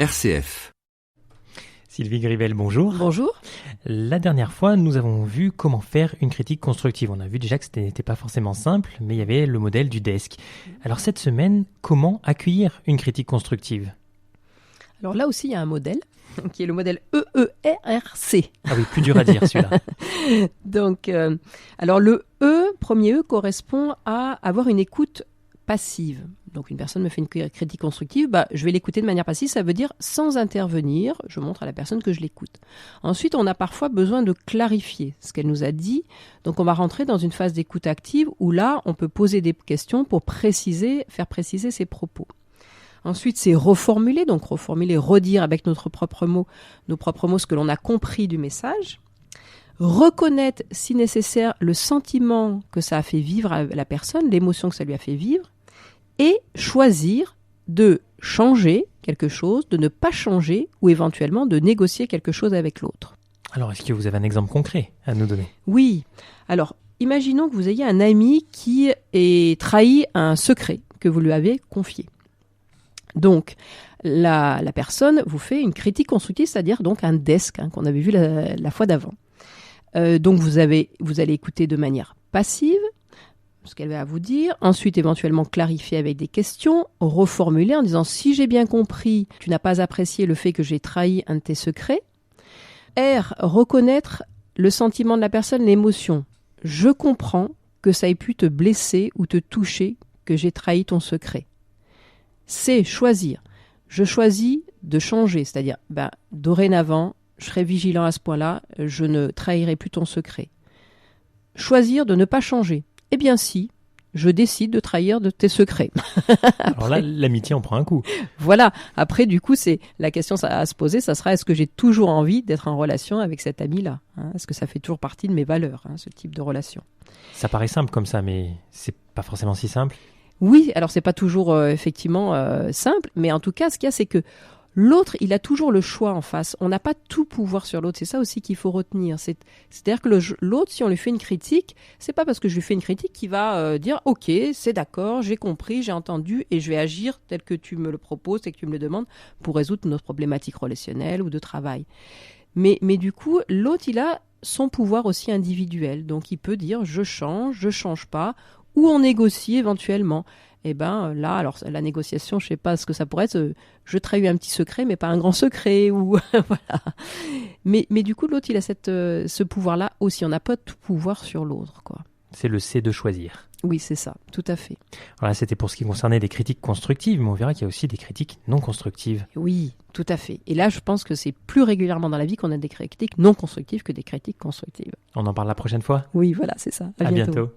RCF. Sylvie Grivel, bonjour. Bonjour. La dernière fois, nous avons vu comment faire une critique constructive. On a vu déjà que ce n'était pas forcément simple, mais il y avait le modèle du DESC. Alors cette semaine, comment accueillir une critique constructive ? Alors là aussi, il y a un modèle, qui est le modèle EERC. Ah oui, plus dur à dire celui-là. Donc, alors le premier E correspond à avoir une écoute passive. Donc une personne me fait une critique constructive, je vais l'écouter de manière passive, ça veut dire sans intervenir, je montre à la personne que je l'écoute. Ensuite, on a parfois besoin de clarifier ce qu'elle nous a dit, donc on va rentrer dans une phase d'écoute active où là, on peut poser des questions pour faire préciser ses propos. Ensuite, c'est reformuler, redire avec nos propres mots ce que l'on a compris du message. Reconnaître, si nécessaire, le sentiment que ça a fait vivre à la personne, l'émotion que ça lui a fait vivre. Et choisir de changer quelque chose, de ne pas changer ou éventuellement de négocier quelque chose avec l'autre. Alors, est-ce que vous avez un exemple concret à nous donner ? Oui. Alors, imaginons que vous ayez un ami qui ait trahi un secret que vous lui avez confié. Donc, la personne vous fait une critique constructive, c'est-à-dire donc un DESC qu'on avait vu la fois d'avant. Donc, vous allez écouter de manière passive ce qu'elle va vous dire, ensuite éventuellement clarifier avec des questions, reformuler en disant « si j'ai bien compris, tu n'as pas apprécié le fait que j'ai trahi un de tes secrets ». R, reconnaître le sentiment de la personne, l'émotion. Je comprends que ça ait pu te blesser ou te toucher, que j'ai trahi ton secret. C, choisir. Je choisis de changer, c'est-à-dire dorénavant, je serai vigilant à ce point-là, je ne trahirai plus ton secret. Choisir de ne pas changer. Eh bien si, je décide de trahir de tes secrets. Alors là, l'amitié en prend un coup. Voilà. Après, du coup, c'est la question à se poser, ça sera est-ce que j'ai toujours envie d'être en relation avec cet ami-là ? Est-ce que ça fait toujours partie de mes valeurs, ce type de relation ? Ça paraît simple comme ça, mais c'est pas forcément si simple. Oui, alors c'est pas toujours effectivement simple, mais en tout cas, ce qu'il y a, c'est que l'autre, il a toujours le choix en face. On n'a pas tout pouvoir sur l'autre. C'est ça aussi qu'il faut retenir. C'est-à-dire que l'autre, si on lui fait une critique, c'est pas parce que je lui fais une critique qu'il va dire « Ok, c'est d'accord, j'ai compris, j'ai entendu et je vais agir tel que tu me le proposes, tel que tu me le demandes pour résoudre notre problématique relationnelle ou de travail. » Mais du coup, l'autre, il a son pouvoir aussi individuel. Donc, il peut dire « Je change pas » ou on négocie éventuellement. Et là, alors la négociation, je sais pas ce que ça pourrait être. Je trahis un petit secret, mais pas un grand secret, ou voilà. Mais du coup, l'autre, il a ce pouvoir-là aussi. On n'a pas tout pouvoir sur l'autre, quoi. C'est le C de choisir. Oui, c'est ça, tout à fait. Voilà, c'était pour ce qui concernait des critiques constructives, mais on verra qu'il y a aussi des critiques non constructives. Oui, tout à fait. Et là, je pense que c'est plus régulièrement dans la vie qu'on a des critiques non constructives que des critiques constructives. On en parle la prochaine fois ? Oui, voilà, c'est ça. À bientôt.